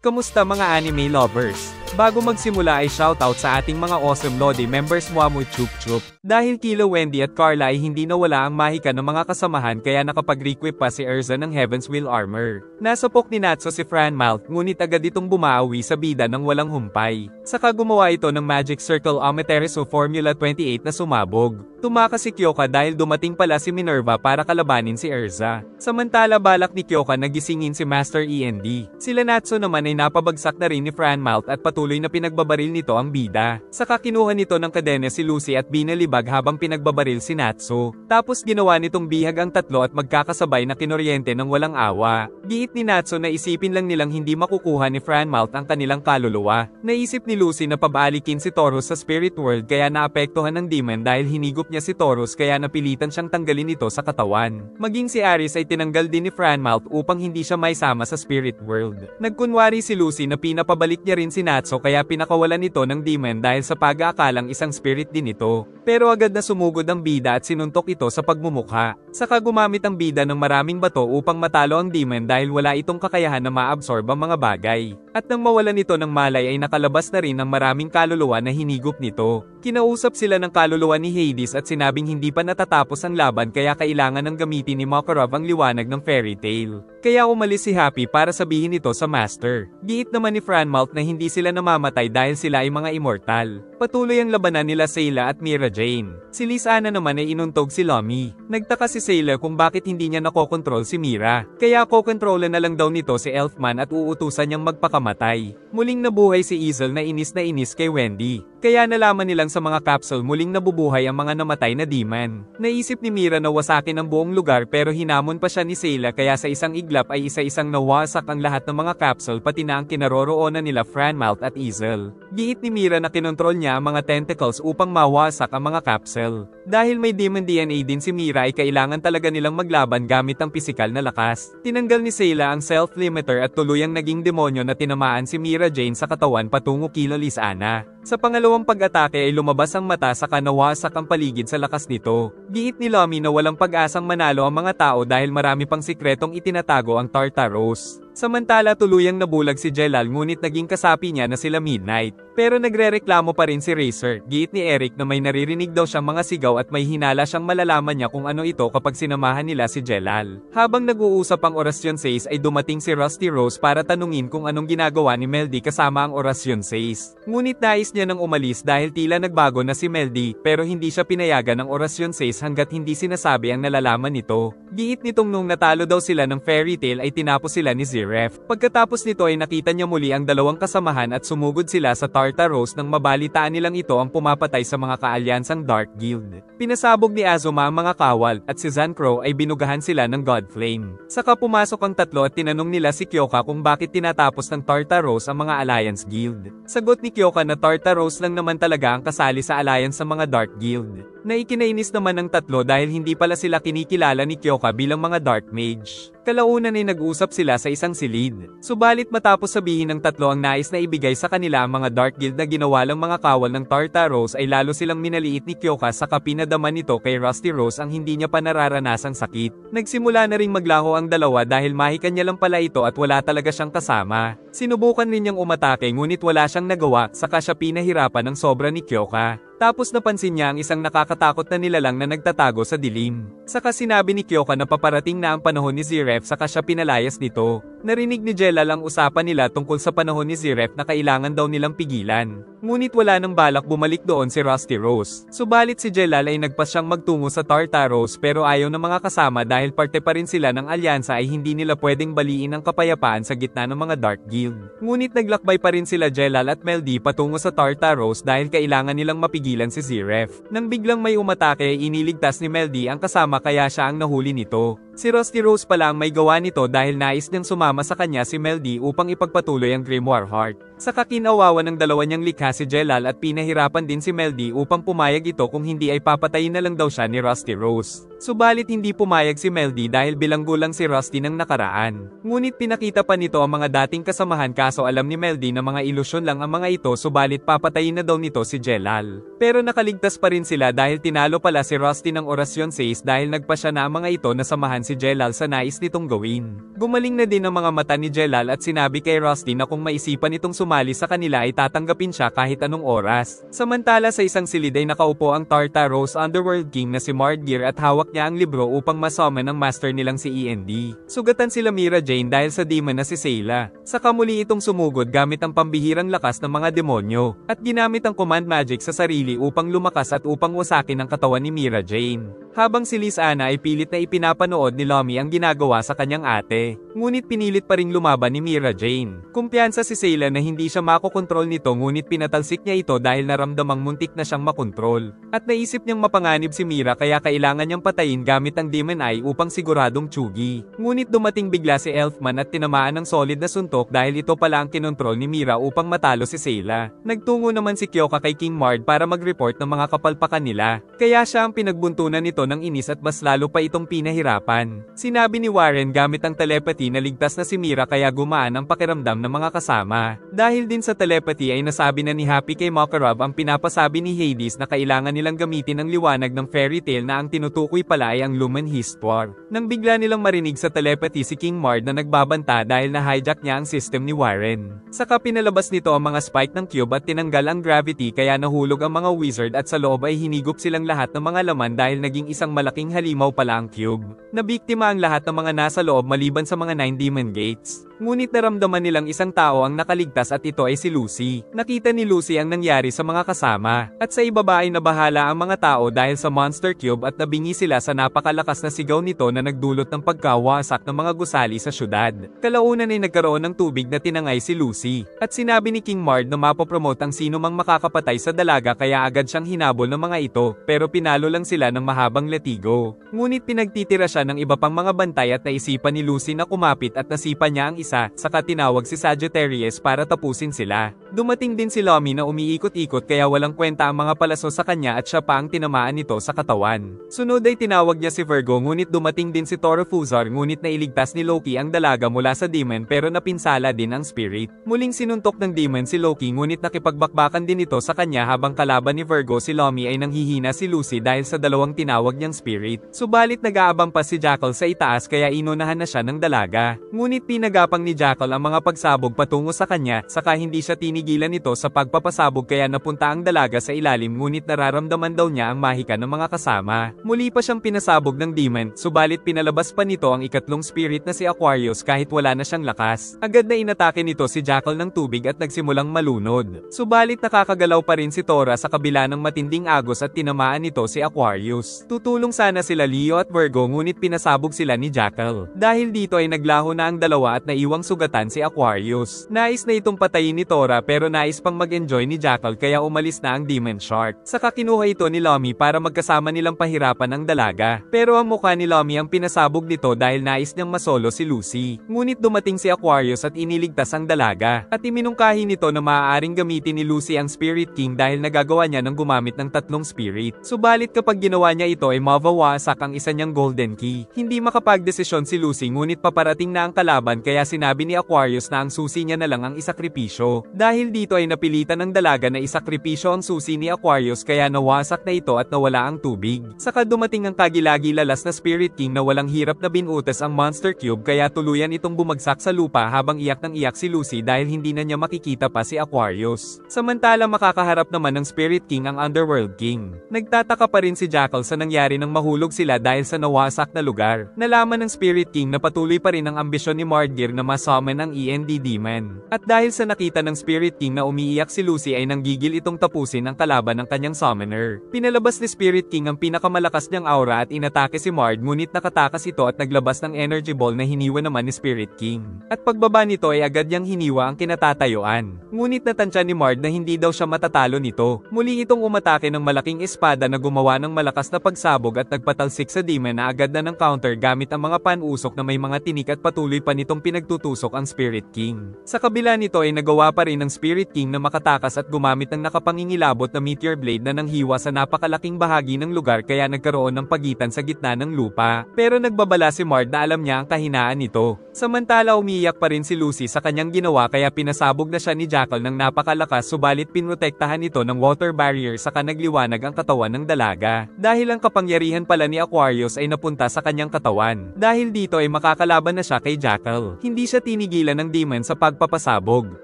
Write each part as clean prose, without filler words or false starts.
Kamusta mga anime lovers? Bago magsimula ay shoutout sa ating mga awesome Lodi members Muamu Chup Chup. Dahil kila Wendy at Carla ay hindi nawala ang mahika ng mga kasamahan kaya nakapag-requip pa si Erza ng Heaven's Will Armor. Nasapok ni Natsu si Fran Malt ngunit agad itong bumaawi sa bida ng walang humpay. Saka gumawa ito ng Magic Circle Amaterasu Formula 28 na sumabog. Tumakas si Kyoka dahil dumating pala si Minerva para kalabanin si Erza. Samantala balak ni Kyoka na gisingin si Master END. Sila Natsu naman ay napabagsak na rin ni Fran Malt at patuloy na pinagbabaril nito ang bida. Saka kinuha nito ng kadena si Lucy at binalibag habang pinagbabaril si Natsu. Tapos ginawa nitong bihag ang tatlo at magkakasabay na kinoryente ng walang awa. Giit ni Natsu na isipin lang nilang hindi makukuha ni Fran Malt ang kanilang kaluluwa. Naisip ni Lucy na pabalikin si Taurus sa spirit world kaya naapektuhan ng demon dahil hinigop niya si Taurus kaya napilitan siyang tanggalin ito sa katawan. Maging si Aris ay tinanggal din ni Fran Malt upang hindi siya maisama sa spirit world. Nagkunwari si Lucy na pinapabalik niya rin si Natsu kaya pinakawalan nito ng demon dahil sa pag-aakalang isang spirit din ito. Pero agad na sumugod ang bida at sinuntok ito sa pagmumukha. Saka gumamit ang bida ng maraming bato upang matalo ang demon dahil wala itong kakayahan na ma-absorb ang mga bagay. At nang mawalan nito ng malay ay nakalabas na rin ang maraming kaluluwa na hinigop nito. Kinausap sila ng kaluluwa ni Hades at sinabing hindi pa natatapos ang laban kaya kailangan ng gamitin ni Makarov ang liwanag ng fairy tale. Kaya umalis si Happy para sabihin ito sa Master. Giit naman ni Fran Malt na hindi sila namamatay dahil sila ay mga immortal. Patuloy ang labanan nila Sayla at Mira Jane. Si Lysana naman ay inuntog si Lomi. Nagtaka si Sayla kung bakit hindi niya nakokontrol si Mira. Kaya kokontrolan na lang daw nito si Elfman at uutusan niyang magpakamatay. Muling nabuhay si Easel na inis kay Wendy. Kaya nalaman nilang sa mga capsule muling nabubuhay ang mga namatay na demon. Naisip ni Mira na wasakin ang buong lugar pero hinamon pa siya ni Sayla kaya sa isang iglap ay isa-isang nawasak ang lahat ng mga capsule pati na ang kinaroroonan nila Fran Malt at Easel. Giit ni Mira na kinontrol niya ang mga tentacles upang mawasak ang mga capsule. Dahil may demon DNA din si Mira ay kailangan talaga nilang maglaban gamit ang pisikal na lakas. Tinanggal ni Sayla ang self-limiter at tuluyang naging demonyo na tinamaan si Mira Jane sa katawan patungo kila Lysana. Sa pangalawang pag-atake ay lumabas ang mata saka nawasak ang paligid sa lakas nito. Giit ni Lomi na walang pag-asang manalo ang mga tao dahil marami pang sikretong itinatago ang Tartaros. Samantala tuluyang nabulag si Jelal ngunit naging kasapi niya na sila Midnight. Pero nagrereklamo pa rin si Racer. Giit ni Eric na may naririnig daw siyang mga sigaw at may hinala siyang malalaman niya kung ano ito kapag sinamahan nila si Jelal. Habang nag-uusap ang Orasyon 6 ay dumating si Rusty Rose para tanungin kung anong ginagawa ni Meldy kasama ang Orasyon 6. Ngunit nais niya nang umalis dahil tila nagbago na si Meldy pero hindi siya pinayagan ng Orasyon 6 hanggat hindi sinasabi ang nalalaman nito. Giit nitong nung natalo daw sila ng fairy tale ay tinapos sila ni Ziref. Pagkatapos nito ay nakita niya muli ang dalawang kasamahan at sumugod sila sa Tartaros nang mabalitaan nilang ito ang pumapatay sa mga kaalyansang Dark Guild. Pinasabog ni Azuma ang mga kawal at si Zancro ay binugahan sila ng Godflame. Saka pumasok ang tatlo at tinanong nila si Kyoka kung bakit tinatapos ng Tartaros ang mga Alliance Guild. Sagot ni Kyoka na Tartaros lang naman talaga ang kasali sa alliance sa mga Dark Guild. Naikinainis naman ng tatlo dahil hindi pala sila kinikilala ni Kyoka bilang mga Dark Mage. Kalaunan ay nag-usap sila sa isang silid. Subalit matapos sabihin ng tatlo ang nais na ibigay sa kanila ang mga Dark Guild na ginawa lang mga kawal ng Tartaros ay lalo silang minaliit ni Kyoka saka pinadama nito kay Rusty Rose ang hindi niya pa nararanasang sakit. Nagsimula na ring maglaho ang dalawa dahil mahikan niya lang pala ito at wala talaga siyang kasama. Sinubukan rin niyang umatake ngunit wala siyang nagawa saka siya pinahirapan ng sobra ni Kyoka. Tapos napansin niya ang isang nakakatakot na nilalang na nagtatago sa dilim. Saka sinabi ni Kyoka na paparating na ang panahon ni Ziref saka siya pinalayas nito. Narinig ni Jelal ang usapan nila tungkol sa panahon ni Ziref na kailangan daw nilang pigilan. Ngunit wala nang balak bumalik doon si Rusty Rose. Subalit si Jelal ay nagpasyang magtungo sa Tartaros pero ayaw ng mga kasama dahil parte pa rin sila ng alyansa ay hindi nila pwedeng baliin ang kapayapaan sa gitna ng mga Dark Guild. Ngunit naglakbay pa rin sila Jelal at Meldy patungo sa Tartaros dahil kailangan nilang mapigilan si Ziref. Nang biglang may umatake ay iniligtas ni Meldy ang kasama kaya siya ang nahuli nito. Si Rusty Rose pala ang may gawa nito dahil nais niyang sumama sa kanya si Meldy upang ipagpatuloy ang Grimoire Heart. Sa kakinawawa ng dalawa niyang likha si Jelal at pinahirapan din si Meldy upang pumayag ito kung hindi ay papatayin na lang daw siya ni Rusty Rose. Subalit hindi pumayag si Meldy dahil bilanggo lang si Rusty ng nakaraan. Ngunit pinakita pa nito ang mga dating kasamahan kaso alam ni Meldy na mga ilusyon lang ang mga ito subalit papatayin na daw nito si Jelal. Pero nakaligtas pa rin sila dahil tinalo pala si Rusty ng orasyon 6 dahil nagpa siya na ang mga ito na samahan si Jelal sa nais nitong gawin. Gumaling na din ang mga mata ni Jelal at sinabi kay Rusty na kung maisipan itong sumali sa kanila ay tatanggapin siya kahit anong oras. Samantala sa isang silid ay nakaupo ang Tartaros Underworld King na si Mardgear at hawak niya ang libro upang masummon ang master nilang si END. Sugatan sila Mira Jane dahil sa demon na si Sayla. Saka muli itong sumugod gamit ang pambihirang lakas ng mga demonyo at ginamit ang command magic sa sarili upang lumakas at upang wasakin ang katawan ni Mira Jane. Habang si Liz Anna ay pilit na ipinapanood ni Lomi ang ginagawa sa kanyang ate. Ngunit pinilit pa ring lumaban ni Mira Jane. Kumpiyansa si Sayla na hindi siya makokontrol nito ngunit pinatalsik niya ito dahil naramdamang muntik na siyang makontrol. At naisip niyang mapanganib si Mira kaya kailangan niyang patayin gamit ang Demon Eye upang siguradong tsugi. Ngunit dumating bigla si Elfman at tinamaan ng solid na suntok dahil ito pala ang kinontrol ni Mira upang matalo si Sayla. Nagtungo naman si Kyoka kay King Mard para mag-report ng mga kapalpakan nila. Kaya siya ang pinagbuntunan nito ng inis at mas lalo pa itong pinahirapan. Sinabi ni Warren gamit ang telepathy na ligtas na si Mira kaya gumaan ang pakiramdam ng mga kasama. Dahil din sa telepathy ay nasabi na ni Happy kay Makarov ang pinapasabi ni Hades na kailangan nilang gamitin ang liwanag ng fairy tale na ang tinutukoy pala ay ang Lumen Histoire. Nang bigla nilang marinig sa telepathy si King Mard na nagbabanta dahil na-hijack niya ang system ni Warren. Saka pinalabas nito ang mga spike ng cube at tinanggal ang gravity kaya nahulog ang mga wizard at sa loob ay hinigop silang lahat ng mga laman dahil naging isang malaking halimaw pala ang cube. Nabiktima ang lahat ng mga nasa loob maliban sa mga 9 demon gates. Ngunit naramdaman nilang isang tao ang nakaligtas at ito ay si Lucy. Nakita ni Lucy ang nangyari sa mga kasama. At sa ibaba ay nabahala ang mga tao dahil sa Monster Cube at nabingi sila sa napakalakas na sigaw nito na nagdulot ng pagkawasak ng mga gusali sa syudad. Kalaunan ay nagkaroon ng tubig na tinangay si Lucy. At sinabi ni King Mard na mapopromote ang sino mang makakapatay sa dalaga kaya agad siyang hinabol ng mga ito. Pero pinalo lang sila ng mahabang latigo. Ngunit pinagtitira siya ng iba pang mga bantay at naisipan ni Lucy na kumapit at nasipa niya ang isa, saka tinawag si Sagittarius para tapusin sila. Dumating din si Lomi na umiikot-ikot kaya walang kwenta ang mga palaso sa kanya at siya pa ang tinamaan nito sa katawan. Sunod ay tinawag niya si Virgo ngunit dumating din si Torofuzar ngunit nailigtas ni Loki ang dalaga mula sa demon pero napinsala din ang spirit. Muling sinuntok ng demon si Loki ngunit nakipagbakbakan din ito sa kanya habang kalaban ni Virgo si Lomi ay nanghihina si Lucy dahil sa dalawang tinawag niyang spirit. Subalit nag-aabang pa si Jackal sa itaas kaya inunahan na siya ng dalaga. Ngunit pinagapang ni Jackal ang mga pagsabog patungo sa kanya, saka hindi siya tinigilan nito sa pagpapasabog kaya napunta ang dalaga sa ilalim ngunit nararamdaman daw niya ang mahika ng mga kasama. Muli pa siyang pinasabog ng demon, subalit pinalabas pa nito ang ikatlong spirit na si Aquarius kahit wala na siyang lakas. Agad na inatake nito si Jackal ng tubig at nagsimulang malunod. Subalit nakakagalaw pa rin si Tora sa kabila ng matinding agos at tinamaan nito si Aquarius. Tutulong sana sila Leo at Virgo ngunit pinasabog sila ni Jackal. Dahil dito ay naglaho na ang dalawa at naiwang sugatan si Aquarius. Nais na itong patayin ni Tora pero nais pang mag-enjoy ni Jackal kaya umalis na ang Demon Shark. Saka kinuha ito ni Lomi para magkasama nilang pahirapan ang dalaga. Pero ang mukha ni Lomi ang pinasabog nito dahil nais niyang masolo si Lucy. Ngunit dumating si Aquarius at iniligtas ang dalaga. At iminungkahi nito na maaaring gamitin ni Lucy ang Spirit King dahil nagagawa niya ng gumamit ng 3 spirit. Subalit kapag ginawa niya ito ay mawawasak ang isa niyang golden key. Hindi makapagdesisyon si Lucy ngunit paparating na ang kalaban kaya sinabi ni Aquarius na ang susi niya na lang ang isakripisyo. Dahil dito ay napilitan ng dalaga na isakripisyo ang susi ni Aquarius kaya nawasak na ito at nawala ang tubig. Saka dumating ang kagilagi-lalas na Spirit King na walang hirap na binutas ang Monster Cube kaya tuluyan itong bumagsak sa lupa habang iyak ng iyak si Lucy dahil hindi na niya makikita pa si Aquarius. Samantala makakaharap naman ng Spirit King ang Underworld King. Nagtataka pa rin si Jackal sa nangyari nang mahulog sila dahil sa nawasak na lugar. Nalaman ng Spirit King na patuloy pa rin ang ambisyon ni Mardgear na ma-summon ang END Demon. At dahil sa nakita ng Spirit King na umiiyak si Lucy ay nanggigil itong tapusin ang kalaban ng kanyang summoner. Pinalabas ni Spirit King ang pinakamalakas niyang aura at inatake si Mard ngunit nakatakas ito at naglabas ng energy ball na hiniwa naman ni Spirit King. At pagbaba nito ay agad niyang hiniwa ang kinatatayuan. Ngunit natansya ni Mard na hindi daw siya matatalo nito. Muli itong umatake ng malaking espada na gumawa ng malakas na pagsabog at nagpatalsik sa demon na agad na ng counter gamit ang mga panusok na may mga tinik at patuloy pa nitong pinagtutusok ang Spirit King. Sa kabila nito ay nagawa pa rin ng Spirit King na makatakas at gumamit ng nakapangingilabot na meteor blade na nanghiwa sa napakalaking bahagi ng lugar kaya nagkaroon ng pagitan sa gitna ng lupa. Pero nagbabala si Mard na alam niya ang kahinaan nito. Samantala umiiyak pa rin si Lucy sa kanyang ginawa kaya pinasabog na siya ni Jackal ng napakalakas subalit pinrotektahan ito ng water barrier saka nagliwanag ang katawan ng dalaga. Dahil ang kapangyarihan pala ni Aquarius ay napunta sa kanyang katawan. Dahil dito ay makakalaban na siya kay Jackal. Hindi siya tinigilan ng demon sa pagpapasabog.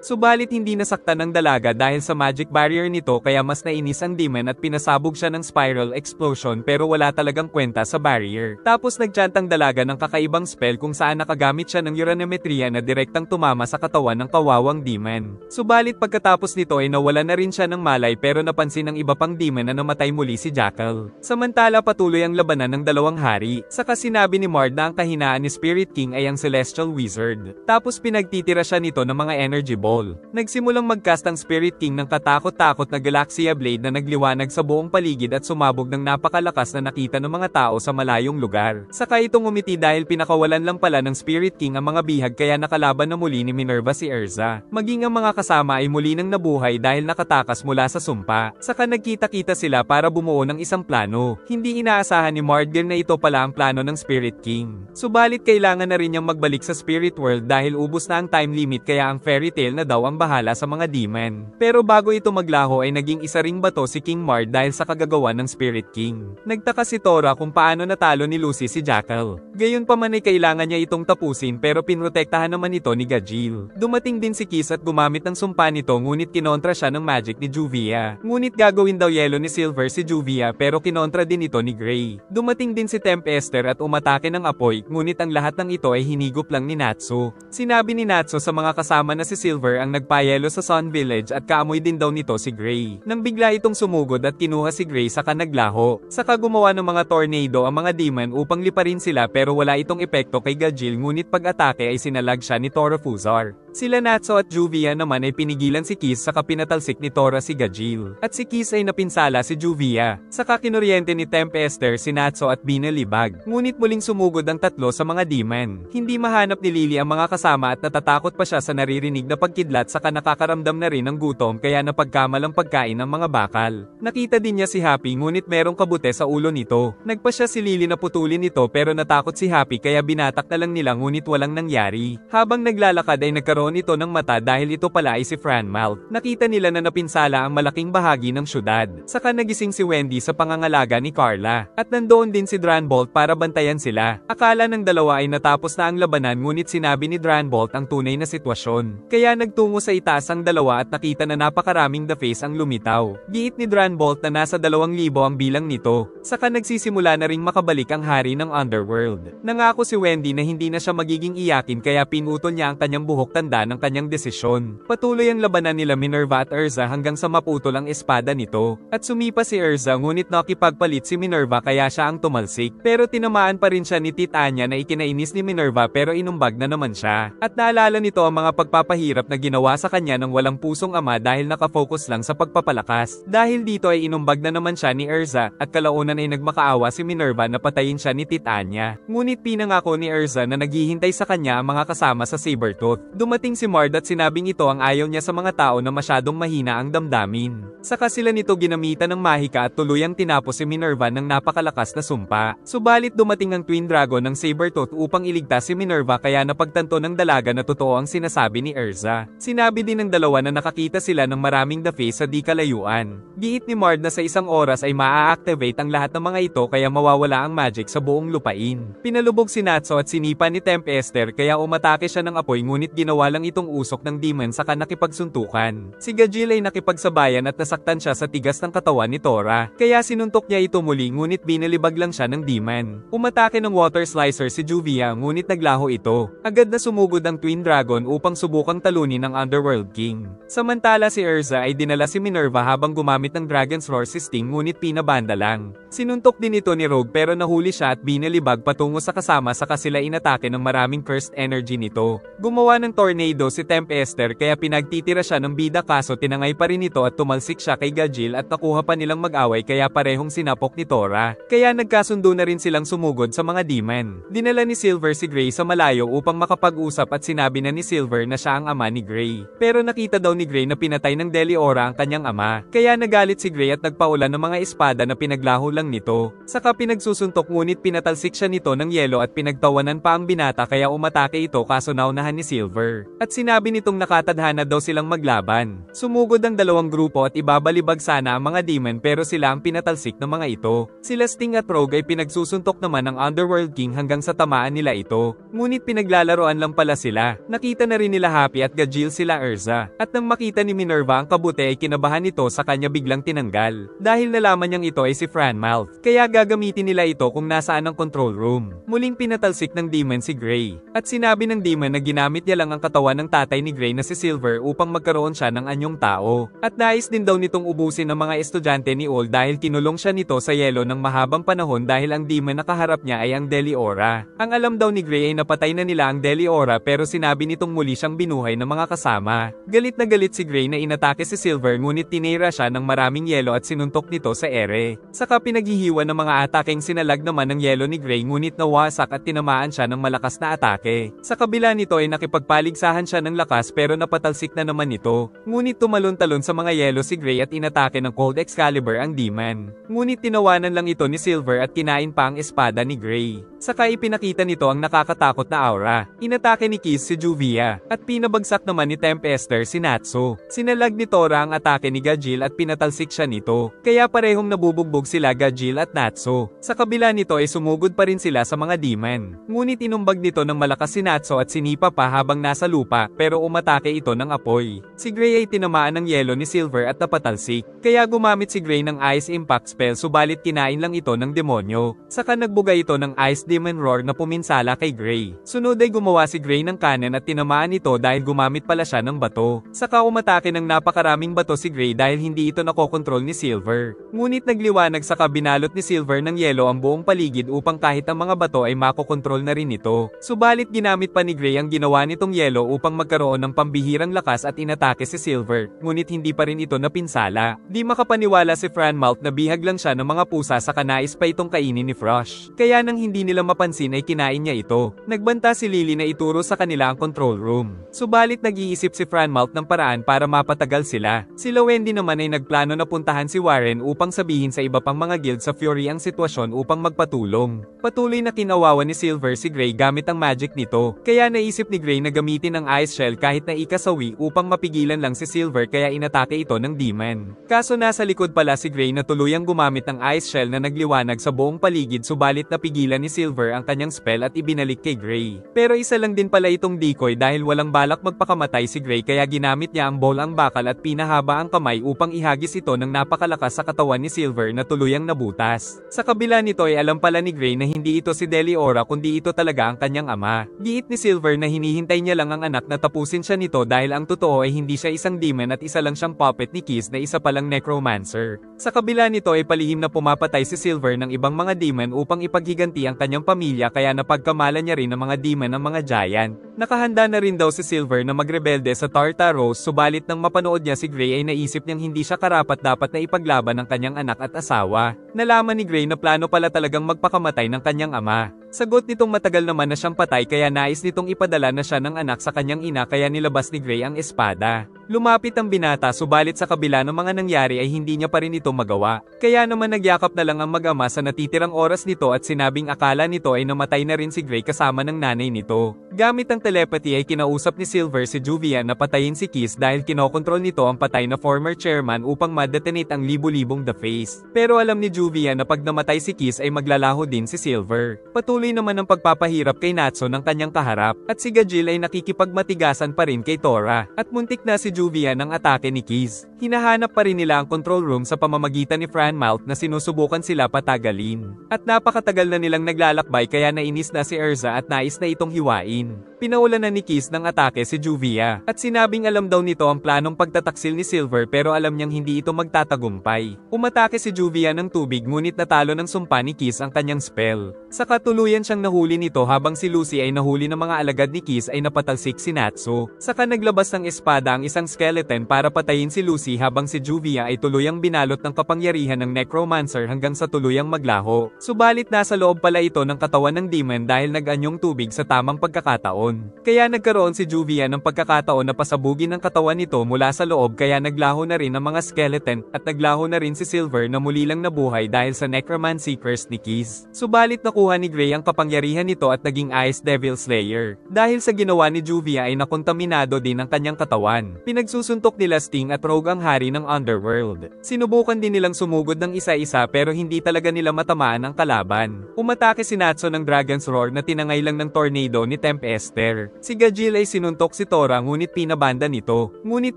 Subalit hindi nasaktan ng dalaga dahil sa magic barrier nito kaya mas nainis ang demon at pinasabog siya ng spiral explosion pero wala talagang kwenta sa barrier. Tapos nagchantang dalaga ng kakaibang spell kung saan nakagamit siya ng uranometria na direktang tumama sa katawan ng kawawang demon. Subalit pagkatapos nito ay nawala na rin siya ng malay pero napansin ng iba pang demon na namatay muli si Jackal. Samantala patuloy ang labanan ng dalawang hari. Saka sinabi ni Mard na ang kahinaan ni Spirit King ay ang Celestial Wizard. Tapos pinagtitira siya nito ng mga energy ball. Nagsimulang magcast ang Spirit King ng katakot-takot na Galaxia Blade na nagliwanag sa buong paligid at sumabog ng napakalakas na nakita ng mga tao sa malayong lugar. Saka itong umiti dahil pinakawalan lang pala ng Spirit King ang mga bihag kaya nakalaban na muli ni Minerva si Erza. Maging ang mga kasama ay muli nang nabuhay dahil nakatakas mula sa sumpa. Saka nagkita-kita sila para bumuo ng isang plano. Hindi inaasahan ni Mardger na ito pala ang plano ng Spirit King. Subalit kailangan na rin niyang magbalik sa Spirit World dahil ubos na ang time limit kaya ang fairy tale na daw ang bahala sa mga demon. Pero bago ito maglaho ay naging isa ring bato si King Mard dahil sa kagagawan ng Spirit King. Nagtaka si Tora kung paano natalo ni Lucy si Jackal. Gayunpaman ay kailangan niya itong tapusin pero pinrotektahan naman ito ni Gajeel. Dumating din si Kiss at gumamit ng sumpa nito ngunit kinontra siya ng magic ni Juvia. Ngunit gagawin daw yelo ni Silver si Juvia pero kinontra din ito ni Gray. Dumating din si Tempester at umatake ng apoy ngunit ang lahat ng ito ay hinigop lang ni Natsu. Sinabi ni Natsu sa mga kasama na si Silver ang nagpayelo sa Sun Village at kaamoy din daw nito si Gray. Nang bigla itong sumugod at kinuha si Gray saka naglaho. Saka gumawa ng mga tornado ang mga demon upang liparin sila pero wala itong epekto kay Gajeel ngunit pag-atake ay sinalag siya ni Tora Fuzar. Sila Natsu at Juvia naman ay pinigilan si Kiss saka pinatalsik ni Tora si Gajeel. At si Kiss ay napinsala si Juvia. Saka kinuryente ni Tempester si Natsu at binalibag. Ngunit muling sumugod ang tatlo sa mga demon. Hindi mahanap ni Lily ang mga kasama at natatakot pa siya sa naririnig na pagkidlat saka nakakaramdam na rin ng gutom kaya napagkamalang pagkain ng mga bakal. Nakita din niya si Happy ngunit merong kabute sa ulo nito. Nagpa siya si Lily na putulin ito pero natakot si Happy kaya binatak na lang nila ngunit walang nangyari. Habang naglalakad ay nagkaroon ito ng mata dahil ito pala ay si Franmouth. Nakita nila na napinsala ang malaking bahagi ng syudad. Saka nagising si Wendy sa pangangalaga ni Carla. At nandoon din si Dranbolt para bantayan sila. Akala ng dalawa ay natapos na ang labanan ngunit sinabi ni Dranbolt ang tunay na sitwasyon. Kaya nagtungo sa itaas ang dalawa at nakita na napakaraming The Face ang lumitaw. Giit ni Dranbolt na nasa 2,000 ang bilang nito. Saka nagsisimula na ring makabalik ang hari ng Underworld. Nangako si Wendy na hindi na siya magiging iyakin kaya pinutol niya ang kanyang buhok tanda ng kanyang desisyon. Patuloy ang labanan nila Minerva at Erza hanggang sa maputol ang espada nito. At sumipa si Erza ngunit nakipagpalit si Minerva kaya siya ang tumalsik. Pero tinamaan pa rin siya ni Titania na ikinainis ni Minerva pero inumbag na naman siya. At naalala nito ang mga pagpapahirap na ginawa sa kanya ng walang pusong ama dahil nakafocus lang sa pagpapalakas. Dahil dito ay inumbag na naman siya ni Erza at kalaunan ay nagmakaawa si Minerva na patayin siya ni Titania. Ngunit pinangako ni Erza na naghihintay sa kanya ang mga kasama sa Sabertooth. Dumating si Mard at sinabing ito ang ayaw niya sa mga tao na masyadong mahina ang damdamin. Saka sila nito ginamitan ng mahika at tuluyang tinapos si Minerva ng napakalakas na sumpa. Subalit dumating ang Twin Dragon ng Sabertooth upang iligtas si Minerva kaya napagtanto ng dalaga na totoo ang sinasabi ni Erza. Sinabi din ng dalawa na nakakita sila ng maraming The Face sa di kalayuan. Giit ni Mard na sa isang oras ay maa-activate ang lahat ng mga ito kaya mawawala ang magic sa buong lupain. Pinalubog si Natsu at sinipa ni Tempester kaya umatake siya ng apoy ngunit ginawa lang itong usok ng demon saka nakipagsuntukan. Si Gajeel ay nakipagsabayan at nasaktan siya sa tigas ng katawan ni Tora. Kaya sinuntok niya ito muli ngunit binalibag lang siya ng demon. Umatake ng water slicer si Juvia ngunit naglaho ito. Agad na sumugod ang Twin Dragon upang subukang talunin ang Underworld King. Samantala si Erza ay dinala si Minerva habang gumamit ng Dragon's Roar si Sting ngunit pinabanda lang. Sinuntok din ito ni Rogue pero nahuli siya at binalibag patungo sa kasama saka sila inatake ng maraming cursed energy nito. Gumawa ng tornado tornado si Tempester kaya pinagtitira siya ng bida kaso tinangay pa rin ito at tumalsik siya kay Gajil at nakuha pa nilang mag-away kaya parehong sinapok ni Tora. Kaya nagkasundo na rin silang sumugod sa mga demon. Dinala ni Silver si Gray sa malayo upang makapag-usap at sinabi na ni Silver na siya ang ama ni Gray. Pero nakita daw ni Gray na pinatay ng Deliora ang kanyang ama. Kaya nagalit si Gray at nagpaulan ng mga espada na pinaglaho lang nito. Saka pinagsusuntok ngunit pinatalsik siya nito ng yelo at pinagtawanan pa ang binata kaya umatake ito kaso naunahan ni Silver. At sinabi nitong nakatadhana daw silang maglaban. Sumugod ang dalawang grupo at ibabalibag sana ang mga demon pero sila ang pinatalsik ng mga ito. Sila Sting at Rogue ay pinagsusuntok naman ng Underworld King hanggang sa tamaan nila ito. Ngunit pinaglalaroan lang pala sila. Nakita na rin nila Happy at Gajil sila Urza. At nang makita ni Minerva ang kabuti ay kinabahan nito sa kanya biglang tinanggal. Dahil nalaman niyang ito ay si Franmouth. Kaya gagamitin nila ito kung nasaan ang control room. Muling pinatalsik ng demon si Gray. At sinabi ng demon na ginamit niya lang ang katawan ng tatay ni Gray na si Silver upang magkaroon siya ng anyong tao. At nais din daw nitong ubusin ng mga estudyante ni Old dahil kinulong siya nito sa yelo ng mahabang panahon dahil ang demon na kaharap niya ay ang Deliora. Ang alam daw ni Gray ay napatay na nila ang Deliora pero sinabi nitong muli siyang binuhay ng mga kasama. Galit na galit si Gray na inatake si Silver ngunit tinira siya ng maraming yelo at sinuntok nito sa ere. Saka pinaghihiwa ng mga atakeng sinalag naman ng yelo ni Gray ngunit nawasak at tinamaan siya ng malakas na atake. Sa kabila nito ay nakipagpaligsahan siya ng lakas pero napatalsik na naman ito. Ngunit tumalon-talon sa mga yelo si Gray at inatake ng Cold Excalibur ang demon. Ngunit tinawanan lang ito ni Silver at kinain pa ang espada ni Gray. Saka ipinakita nito ang nakakatakot na aura. Inatake ni Kiss si Juvia at pinabagsak naman ni Tempester si Natsu. Sinalag ni Tora ang atake ni Gajil at pinatalsik siya nito. Kaya parehong nabubugbog sila Gajil at Natsu. Sa kabila nito ay sumugod pa rin sila sa mga demon. Ngunit inumbag nito ng malakas si Natsu at sinipa pa habang nasa lupa pero umatake ito ng apoy. Si Gray ay tinamaan ng yelo ni Silver at napatalsik. Kaya gumamit si Gray ng Ice Impact spell subalit kinain lang ito ng demonyo. Saka nagbuga ito ng Ice Demon Roar na puminsala kay Gray. Sunod ay gumawa si Gray ng cannon at tinamaan ito dahil gumamit pala siya ng bato. Saka umatake ng napakaraming bato si Gray dahil hindi ito nakokontrol ni Silver. Ngunit nagliwanag saka binalot ni Silver ng yelo ang buong paligid upang kahit ang mga bato ay makokontrol na rin ito. Subalit ginamit pa ni Gray ang ginawa nitong yelo upang magkaroon ng pambihirang lakas at inatake si Silver. Ngunit hindi pa rin ito napinsala. Di makapaniwala si Franmouth na bihag lang siya ng mga pusa sa kanais pa itong kainin ni Frosh. Kaya nang hindi nila mapansin ay kinain niya ito. Nagbanta si Lily na ituro sa kanila ang control room. Subalit nag-iisip si Franmouth ng paraan para mapatagal sila. Sila Wendy naman ay nagplano na puntahan si Warren upang sabihin sa iba pang mga guild sa Fury ang sitwasyon upang magpatulong. Patuloy na kinawawa ni Silver si Gray gamit ang magic nito. Kaya naisip ni Gray na gamitin ang Ice Shell kahit na ikasawi upang mapigilan lang si Silver kaya inatake ito ng demon. Kaso nasa likod pala si Gray na tuluyang gumamit ng Ice Shell na nagliwanag sa buong paligid subalit napigilan ni Silver ang kanyang spell at ibinalik kay Gray. Pero isa lang din pala itong decoy dahil walang balak magpakamatay si Gray kaya ginamit niya ang bowl ang bakal at pinahaba ang kamay upang ihagis ito ng napakalakas sa katawan ni Silver na tuluyang nabutas. Sa kabila nito ay alam pala ni Gray na hindi ito si Deliora kundi ito talaga ang kanyang ama. Giit ni Silver na hinihintay niya lang ang anak na tapusin siya nito dahil ang totoo ay hindi siya isang demon at isa lang siyang puppet ni Kiss na isa palang necromancer. Sa kabila nito ay palihim na pumapatay si Silver ng ibang mga demon upang ipaghiganti ang kanyang pamilya kaya napagkamalan niya rin ng mga demon ng mga giant. Nakahanda na rin daw si Silver na magrebelde sa Tartaros subalit nang mapanood niya si Gray ay naisip niyang hindi siya karapat-dapat na ipaglaban ng kanyang anak at asawa. Nalaman ni Gray na plano pala talagang magpakamatay ng kanyang ama. Sagot nitong matagal naman na siyang patay kaya nais nitong ipadala na siya ng anak sa kanyang ina kaya nilabas ni Gray ang espada. Lumapit ang binata subalit sa kabila ng mga nangyari ay hindi niya pa rin ito magawa. Kaya naman nagyakap na lang ang mag-ama sa natitirang oras nito at sinabing akala nito ay namatay na rin si Gray kasama ng nanay nito. Gamit ang telepathy ay kinausap ni Silver si Juvia na patayin si Kiss dahil kinokontrol nito ang patay na former chairman upang ma-detonate ang libu-libong The Face. Pero alam ni Juvia na pag namatay si Kiss ay maglalaho din si Silver. Patuloy naman ang pagpapahirap kay Natsu ng kanyang kaharap at si Gajil ay nakikipagmatigasan pa rin kay Tora at muntik na si Juvia ng atake ni Kiss. Hinahanap pa rin nila ang control room sa pamamagitan ni Franmouth na sinusubukan sila patagalin. At napakatagal na nilang naglalakbay kaya nainis na si Urza at nais na itong hiwain. Pinaulanan ni Kiss ng atake si Juvia, at sinabing alam daw nito ang planong pagtataksil ni Silver pero alam niyang hindi ito magtatagumpay. Umatake si Juvia ng tubig ngunit natalo ng sumpa ni Kiss ang kanyang spell. Sa katuluyan siyang nahuli nito habang si Lucy ay nahuli ng mga alagad ni Kiss ay napatalsik si Natsu. Saka naglabas ng espada ang isang skeleton para patayin si Lucy habang si Juvia ay tuluyang binalot ng kapangyarihan ng necromancer hanggang sa tuluyang maglaho. Subalit nasa loob pala ito ng katawan ng demon dahil nag-anyong tubig sa tamang pagkakataon. Kaya nagkaroon si Juvia ng pagkakataon na pasabugin ang katawan nito mula sa loob kaya naglaho na rin ang mga skeleton at naglaho na rin si Silver na muli lang nabuhay dahil sa necromancy curse ni Kiss. Subalit nakuha ni Gray ang kapangyarihan nito at naging Ice Devil Slayer. Dahil sa ginawa ni Juvia ay nakontaminado din ang kanyang katawan. Pinagsusuntok nila Sting at Rogue ang hari ng Underworld. Sinubukan din nilang sumugod ng isa-isa pero hindi talaga nila matamaan ang kalaban. Umatake si Natsu ng Dragon's Roar na tinangay lang ng tornado ni Tempester. Si Gajil ay sinuntok si Tora ngunit pinabanda nito. Ngunit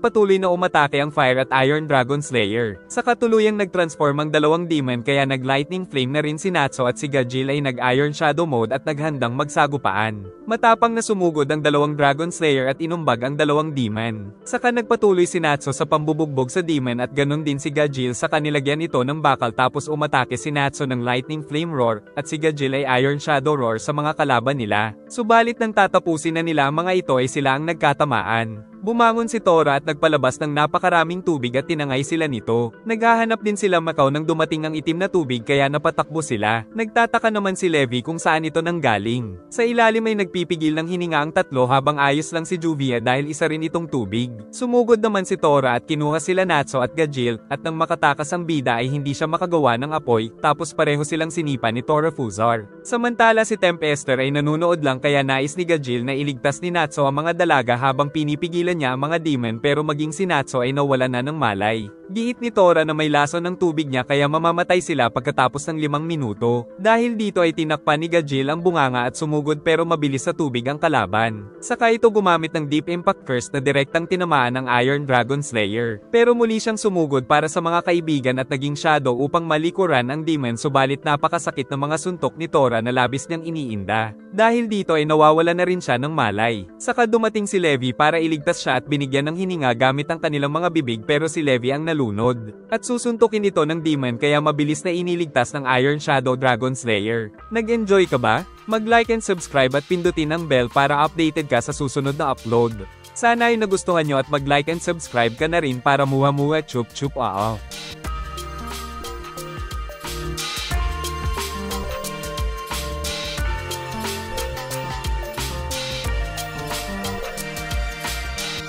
patuloy na umatake ang Fire at Iron Dragon Slayer. Sa katuluyang nag-transform ang dalawang demon kaya nag-lightning flame na rin si Natsu at si Gajil ay nag-Iron Shadow mode at naghandang magsagupaan. Matapang na sumugod ang dalawang Dragon Slayer at inumbag ang dalawang demon. Saka nagpatuloy si Natsu sa pambubugbog sa demon at ganun din si Gajil sa kanilagyan ito ng bakal tapos umatake si Natsu ng Lightning Flame Roar at si Gajil ay Iron Shadow Roar sa mga kalaban nila. Subalit nang tatapusin na nila ang mga ito ay sila ang nagkatamaan. Bumangon si Tora at nagpalabas ng napakaraming tubig at tinangay sila nito. Naghahanap din sila Macau nang dumating ang itim na tubig kaya napatakbo sila. Nagtataka naman si Levi kung saan ito nanggaling. Sa ilalim ay nagpipigil ng hininga ang tatlo habang ayos lang si Juvia dahil isa rin itong tubig. Sumugod naman si Tora at kinuha sila Natsu at Gajil at nang makatakas ang bida ay hindi siya makagawa ng apoy tapos pareho silang sinipa ni Tora Fuzar. Samantala si Tempester ay nanunood lang kaya nais ni Gajil na iligtas ni Natsu ang mga dalaga habang pinipigilan niya ang mga demon pero maging si Natsu ay nawala na ng malay. Giit ni Tora na may lason ng tubig niya kaya mamamatay sila pagkatapos ng 5 minuto. Dahil dito ay tinakpan ni Gajil ang bunganga at sumugod pero mabilis sa tubig ang kalaban. Saka ito gumamit ng Deep Impact Curse na direktang tinamaan ng Iron Dragon Slayer. Pero muli siyang sumugod para sa mga kaibigan at naging shadow upang malikuran ang demon subalit napakasakit ng mga suntok ni Tora na labis niyang iniinda. Dahil dito ay nawawala na rin siya ng malay. Saka dumating si Levi para iligtas siya at binigyan ng hininga gamit ang kanilang mga bibig pero si Levi ang nalunod. At susuntukin ito ng demon kaya mabilis na iniligtas ng Iron Shadow Dragon Slayer. Nag-enjoy ka ba? Mag-like and subscribe at pindutin ang bell para updated ka sa susunod na upload. Sana ay nagustuhan nyo at mag-like and subscribe ka na rin para muha-muha chup chup.